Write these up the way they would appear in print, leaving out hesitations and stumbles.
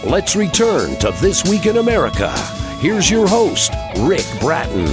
Let's return to This Week in America. Here's your host, Rick Bratton.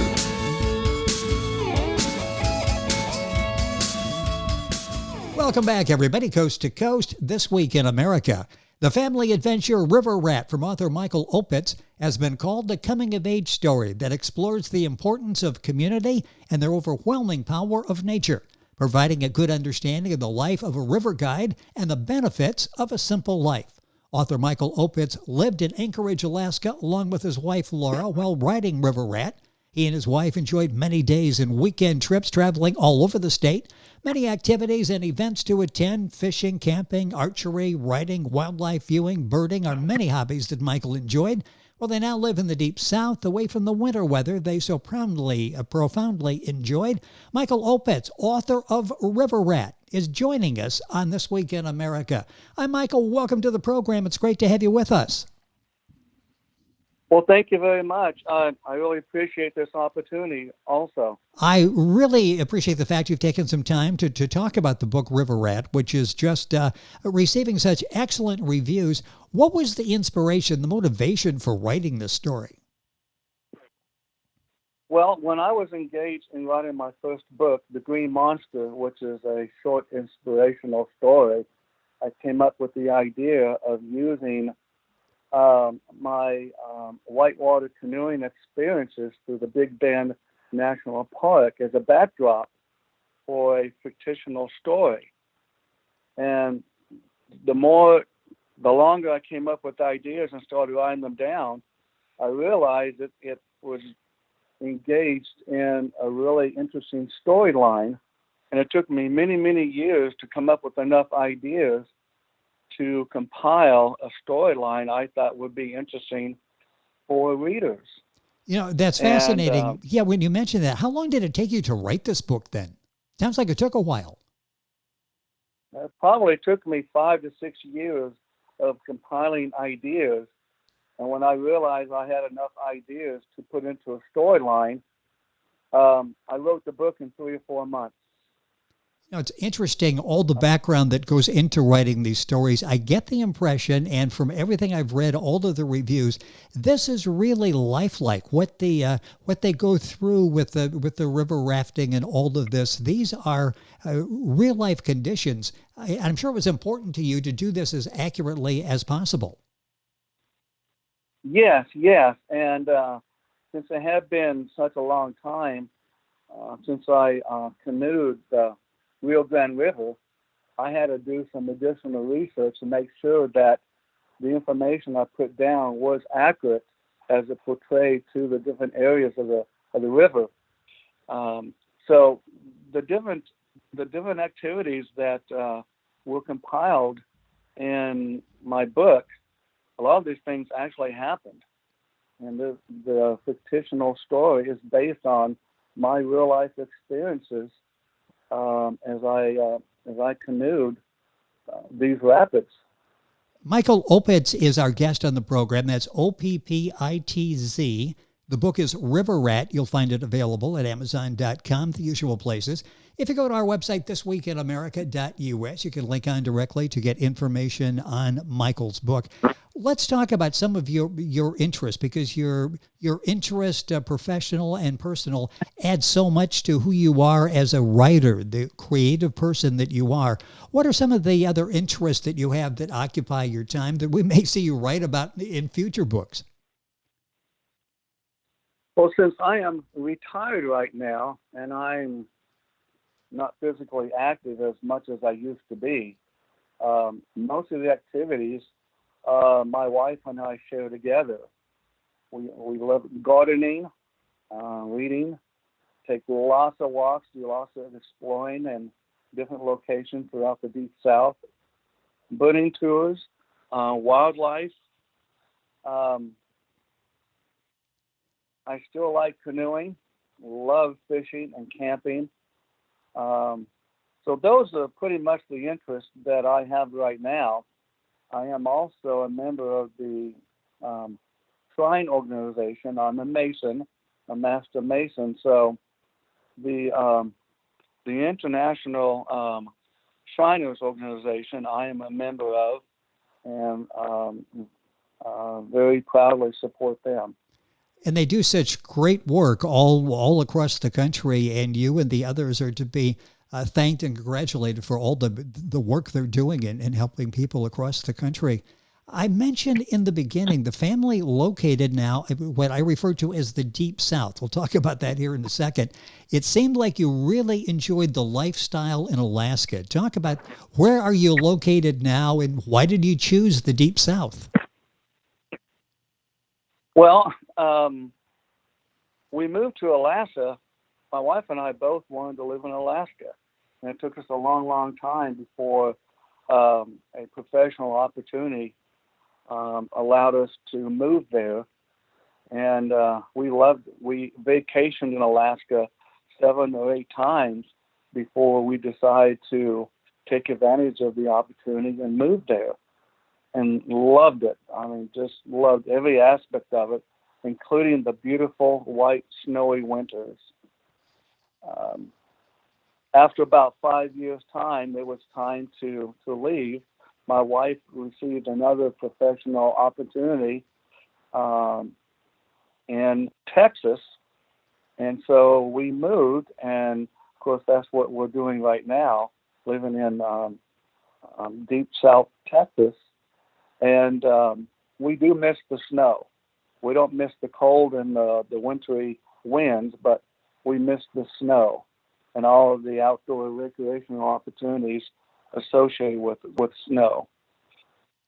Welcome back, everybody, coast to coast, This Week in America. The family adventure River Rat from author Michael Oppitz has been called a coming-of-age story that explores the importance of community and the overwhelming power of nature, providing a good understanding of the life of a river guide and the benefits of a simple life. Author Michael Oppitz lived in Anchorage, Alaska, along with his wife Laura while riding River Rat. He and his wife enjoyed many days and weekend trips traveling all over the state, many activities and events to attend, fishing, camping, archery, riding, wildlife viewing, birding are many hobbies that Michael enjoyed. Well, they now live in the deep south, away from the winter weather they so profoundly enjoyed. Michael Oppitz, author of River Rat, is joining us on This Week in America. Hi, Michael. Welcome to the program. It's great to have you with us. Well, thank you very much. I really appreciate this opportunity also. I really appreciate the fact you've taken some time to talk about the book River Rat, which is just receiving such excellent reviews. What was the inspiration, the motivation for writing this story? Well, when I was engaged in writing my first book, The Green Monster, which is a short inspirational story, I came up with the idea of using my whitewater canoeing experiences through the Big Bend National Park as a backdrop for a fictional story. And the longer I came up with ideas and started writing them down, I realized that it was engaged in a really interesting storyline. And it took me many, many years to come up with enough ideas to compile a storyline I thought would be interesting for readers. You know, that's fascinating. Yeah, when you mentioned that, how long did it take you to write this book then? Sounds like it took a while. It probably took me 5 to 6 years of compiling ideas. And when I realized I had enough ideas to put into a storyline, I wrote the book in 3 or 4 months. You know, it's interesting, all the background that goes into writing these stories. I get the impression, and from everything I've read, all of the reviews, this is really lifelike. What they go through with the river rafting and all of this. These are real life conditions. I'm sure it was important to you to do this as accurately as possible. Yes, and since it had been such a long time since I canoed the Rio Grande River, I had to do some additional research to make sure that the information I put down was accurate as it portrayed to the different areas of the river. So the different activities that were compiled in my book, a lot of these things actually happened, and the fictional story is based on my real life experiences as I canoed these rapids. Michael Oppitz is our guest on the program. That's Oppitz. The book is River Rat. You'll find it available at Amazon.com, the usual places. If you go to our website, thisweekinamerica.us, you can link on directly to get information on Michael's book. Let's talk about some of your interests, because your interest, professional and personal, adds so much to who you are as a writer, the creative person that you are. What are some of the other interests that you have that occupy your time that we may see you write about in future books? Well, since I am retired right now and I'm not physically active as much as I used to be, most of the activities my wife and I share together. We love gardening, reading, take lots of walks, do lots of exploring in different locations throughout the Deep South, birding tours, wildlife. I still like canoeing, love fishing and camping. So those are pretty much the interests that I have right now. I am also a member of the Shrine organization. I'm a Mason, a Master Mason. So the International Shriners organization I am a member of, and very proudly support them. And they do such great work all across the country, and you and the others are to be thanked and congratulated for all the work they're doing in helping people across the country. I mentioned in the beginning the family located now what I refer to as the Deep South. We'll talk about that here in a second. It seemed like you really enjoyed the lifestyle in Alaska. Talk about where are you located now and why did you choose the Deep South? Well, we moved to Alaska. My wife and I both wanted to live in Alaska. And it took us a long, long time before a professional opportunity allowed us to move there. And we vacationed in Alaska 7 or 8 times before we decided to take advantage of the opportunity and move there. And loved it. I mean, just loved every aspect of it, including the beautiful white snowy winters. After about 5 years' time, it was time to leave. My wife received another professional opportunity in Texas, and so we moved, and of course that's what we're doing right now, living in Deep South Texas. And we do miss the snow. We don't miss the cold and the wintry winds, but we miss the snow and all of the outdoor recreational opportunities associated with snow.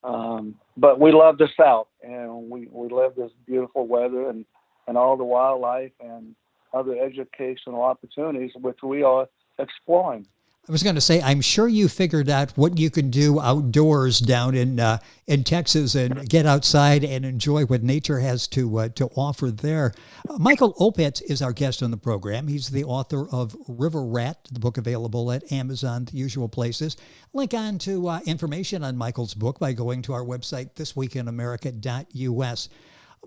But we love the South, and we love this beautiful weather and all the wildlife and other educational opportunities which we are exploring. I was going to say, I'm sure you figured out what you can do outdoors down in Texas and get outside and enjoy what nature has to offer there. Michael Oppitz is our guest on the program. He's the author of River Rat, the book available at Amazon, the usual places. Link on to information on Michael's book by going to our website, thisweekinamerica.us.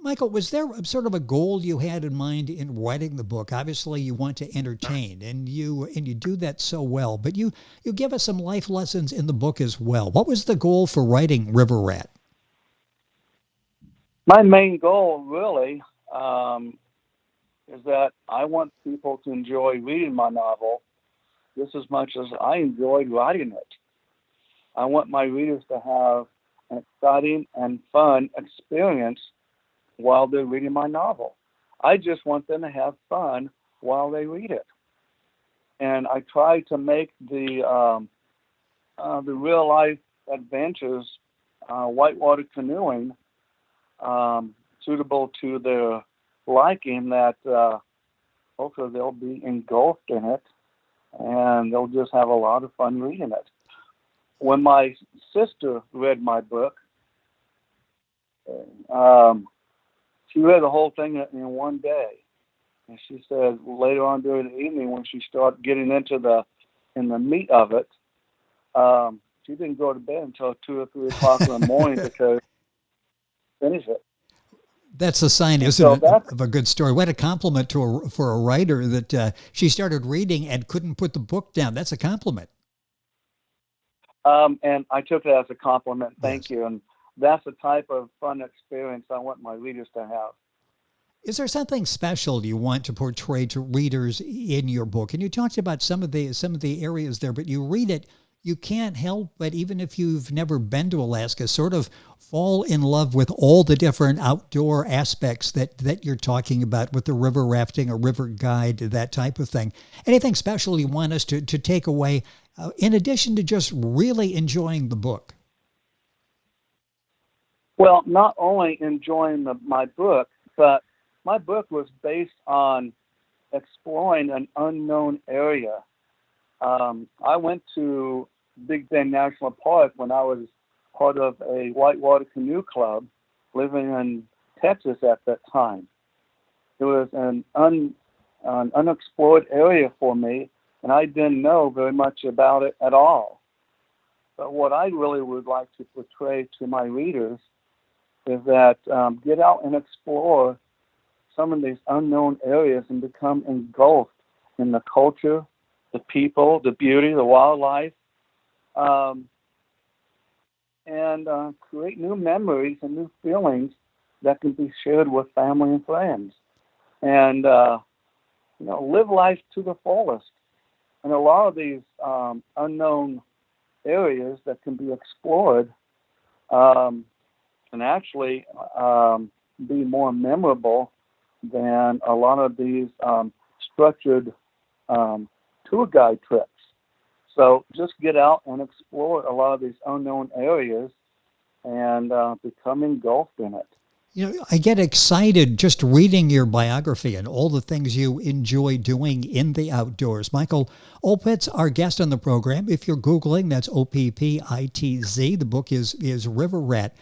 Michael, was there sort of a goal you had in mind in writing the book? Obviously, you want to entertain, and you do that so well. But you give us some life lessons in the book as well. What was the goal for writing River Rat? My main goal, really, is that I want people to enjoy reading my novel just as much as I enjoyed writing it. I want my readers to have an exciting and fun experience while they're reading my novel. I just want them to have fun while they read it. And I try to make the real life adventures, whitewater canoeing, suitable to their liking, that hopefully they'll be engulfed in it and they'll just have a lot of fun reading it. When my sister read my book, she read the whole thing in one day, and she said later on during the evening, when she started getting into the meat of it, she didn't go to bed until 2 or 3 o'clock in the morning because she finished it. That's a sign, isn't it, of a good story? What a compliment for a writer that she started reading and couldn't put the book down. That's a compliment. And I took it as a compliment. Thank you. And that's the type of fun experience I want my readers to have. Is there something special you want to portray to readers in your book? And you talked about some of the areas there, but you read it, you can't help but, even if you've never been to Alaska, sort of fall in love with all the different outdoor aspects that you're talking about with the river rafting, a river guide, that type of thing. Anything special you want us to take away in addition to just really enjoying the book? Well, not only enjoying my book, but my book was based on exploring an unknown area. I went to Big Bend National Park when I was part of a whitewater canoe club living in Texas at that time. It was an unexplored area for me, and I didn't know very much about it at all. But what I really would like to portray to my readers is that get out and explore some of these unknown areas and become engulfed in the culture, the people, the beauty, the wildlife. and create new memories and new feelings that can be shared with family and friends. And, live life to the fullest. And a lot of these unknown areas that can be explored can actually be more memorable than a lot of these structured tour guide trips. So just get out and explore a lot of these unknown areas and become engulfed in it. I get excited just reading your biography and all the things you enjoy doing in the outdoors. Michael Oppitz, our guest on the program. If you're Googling, that's Oppitz. The book is River Rat.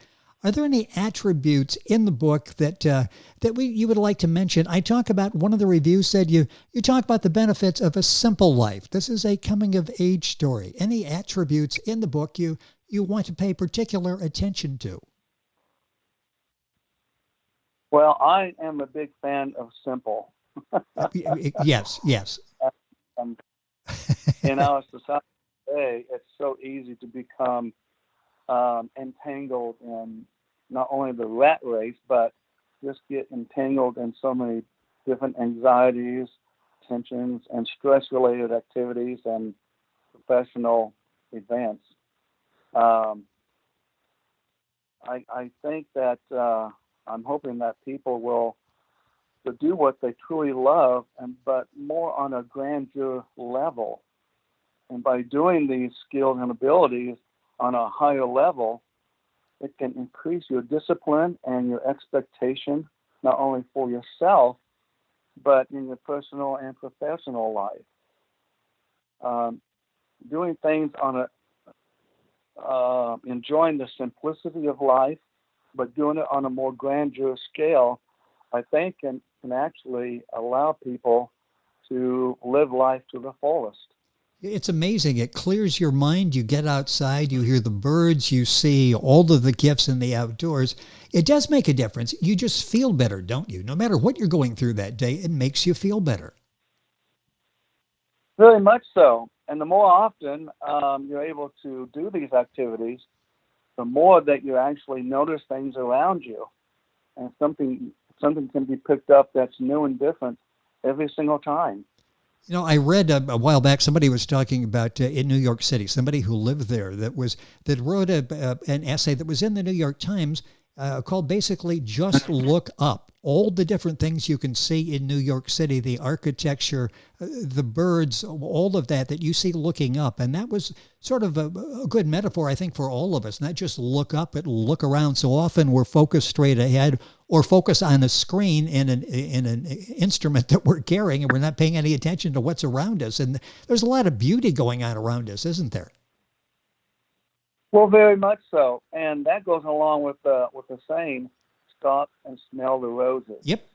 Are there any attributes in the book that you would like to mention? I talk about, one of the reviews said you talk about the benefits of a simple life. This is a coming of age story. Any attributes in the book you want to pay particular attention to? Well, I am a big fan of simple. Yes. In our society today, it's so easy to become entangled in not only the rat race, but just get entangled in so many different anxieties, tensions, and stress-related activities and professional events. I think that I'm hoping that people will do what they truly love, but more on a grandeur level. And by doing these skills and abilities on a higher level, it can increase your discipline and your expectation, not only for yourself, but in your personal and professional life. Doing things on enjoying the simplicity of life, but doing it on a more grandeur scale, I think can actually allow people to live life to the fullest. It's amazing. It clears your mind. You get outside, you hear the birds, you see all of the gifts in the outdoors. It does make a difference. You just feel better, don't you? No matter what you're going through that day, it makes you feel better. Very much so. And the more often you're able to do these activities, the more that you actually notice things around you. And something can be picked up that's new and different every single time. I read a while back, somebody was talking about in New York City, somebody who lived there that wrote an essay that was in the New York Times called basically Just Look Up. All the different things you can see in New York City, the architecture, the birds, all of that you see looking up. And that was sort of a good metaphor, I think, for all of us. Not just look up, but look around. So often we're focused straight ahead or focus on a screen in an instrument that we're carrying, and we're not paying any attention to what's around us. And there's a lot of beauty going on around us, isn't there? Well, very much so. And that goes along with the saying, stop and smell the roses. Yep.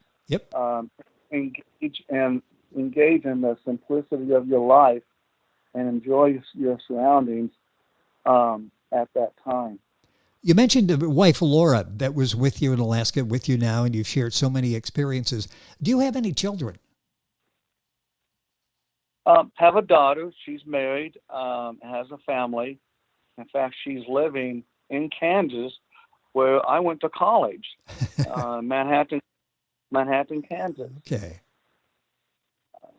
Engage in the simplicity of your life and enjoy your surroundings at that time. You mentioned wife Laura that was with you in Alaska, with you now, and you've shared so many experiences. Do you have any children? Have a daughter. She's married, has a family. In fact, she's living in Kansas, where I went to college, Manhattan, Kansas. Okay.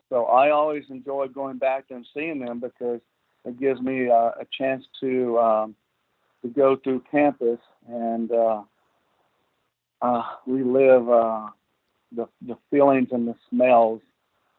So I always enjoy going back and seeing them because it gives me a chance to go through campus and relive the feelings and the smells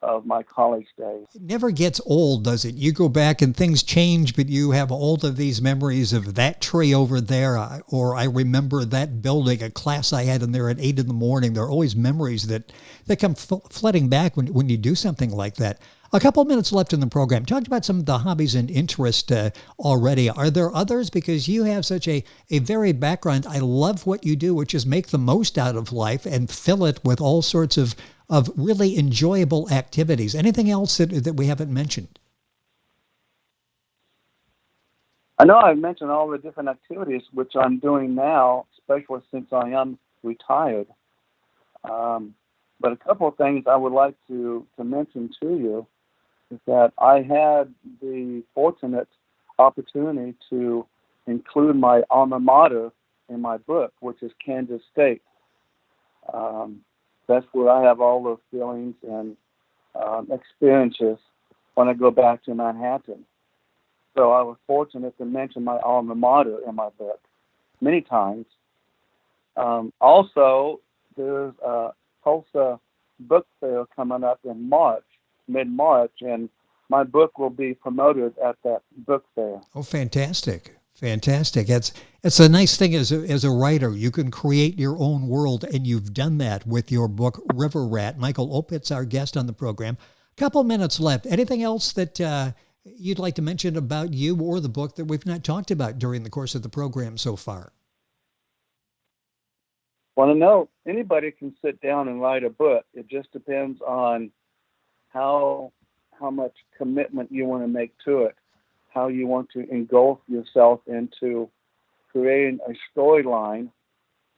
of my college days. It never gets old, does it? You go back and things change, but you have all of these memories of that tree over there, or I remember that building, a class I had in there at 8 a.m. There are always memories that come flooding back when you do something like that. A couple minutes left in the program. Talked about some of the hobbies and interest already. Are there others? Because you have such a varied background. I love what you do, which is make the most out of life and fill it with all sorts of really enjoyable activities. Anything else that we haven't mentioned? I know I've mentioned all the different activities which I'm doing now, especially since I am retired. But a couple of things I would like to mention to you is that I had the fortunate opportunity to include my alma mater in my book, which is Kansas State. That's where I have all those feelings and experiences when I go back to Manhattan. So I was fortunate to mention my alma mater in my book many times. Also, there's a Tulsa book fair coming up in March, mid-March, and my book will be promoted at that book fair. Oh, fantastic. Fantastic. It's a nice thing as a writer. You can create your own world, and you've done that with your book, River Rat. Michael Oppitz, our guest on the program. Couple minutes left. Anything else that you'd like to mention about you or the book that we've not talked about during the course of the program so far? Want to know, anybody can sit down and write a book. It just depends on how much commitment you want to make to it, how you want to engulf yourself into creating a storyline,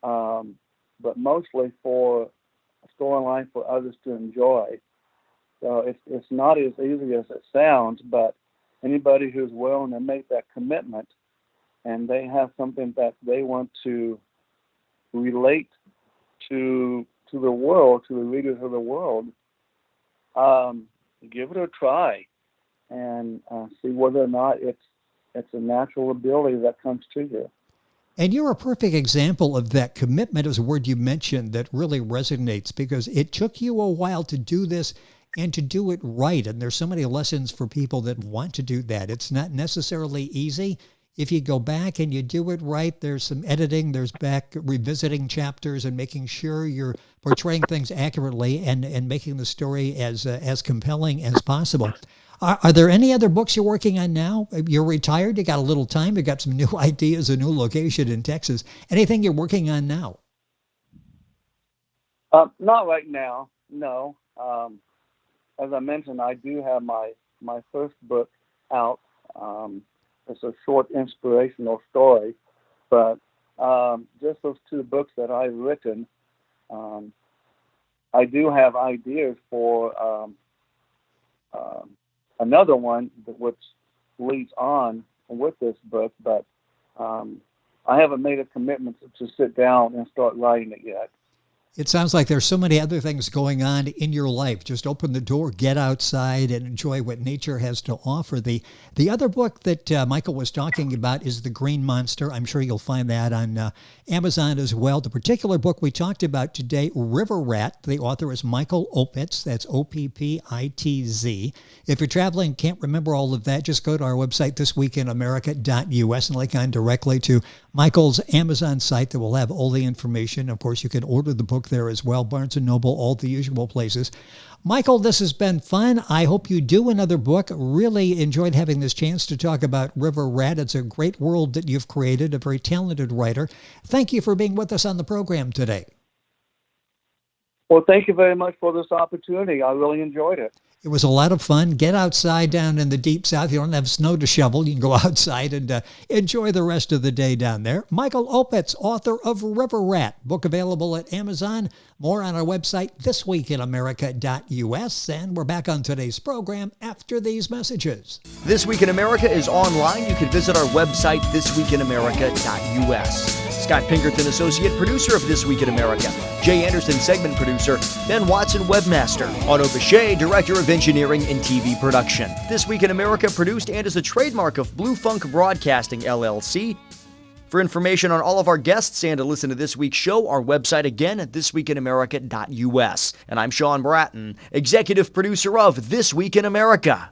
but mostly for a storyline for others to enjoy. So it's not as easy as it sounds, but anybody who's willing to make that commitment and they have something that they want to relate to the world, to the readers of the world, give it a try and see whether or not it's a natural ability that comes to you. And you're a perfect example of that. Commitment is a word you mentioned that really resonates, because it took you a while to do this and to do it right. And there's so many lessons for people that want to do that. It's not necessarily easy. If you go back and you do it right, there's some editing, there's back revisiting chapters and making sure you're portraying things accurately and making the story as compelling as possible. Are there any other books you're working on now? You're retired, you got a little time, you got some new ideas, a new location in Texas. Anything you're working on now? Not right now, no. As I mentioned, I do have my first book out. It's a short inspirational story, but just those two books that I've written, I do have ideas for another one which leads on with this book, but I haven't made a commitment to sit down and start writing it yet. It sounds like there's so many other things going on in your life. Just open the door, get outside, and enjoy what nature has to offer. The other book that Michael was talking about is The Green Monster. I'm sure you'll find that on Amazon as well. The particular book we talked about today, River Rat, the author is Michael Oppitz. That's Oppitz. If you're traveling, can't remember all of that, just go to our website, thisweekinamerica.us, and link on directly to Michael's Amazon site that will have all the information. Of course, you can order the book there as well, Barnes & Noble, all the usual places. Michael, this has been fun. I hope you do another book. Really enjoyed having this chance to talk about River Rat. It's a great world that you've created, a very talented writer. Thank you for being with us on the program today. Well, thank you very much for this opportunity. I really enjoyed it. It was a lot of fun. Get outside down in the deep south. You don't have snow to shovel. You can go outside and enjoy the rest of the day down there. Michael Oppitz, author of River Rat, book available at Amazon. More on our website, thisweekinamerica.us. And we're back on today's program after these messages. This Week in America is online. You can visit our website, thisweekinamerica.us. Scott Pinkerton, associate producer of This Week in America. Jay Anderson, segment producer. Ben Watson, webmaster. Otto Bechet, director of engineering and TV production. This Week in America produced and is a trademark of Blue Funk Broadcasting, LLC. For information on all of our guests and to listen to this week's show, our website again at thisweekinamerica.us. And I'm Sean Bratton, executive producer of This Week in America.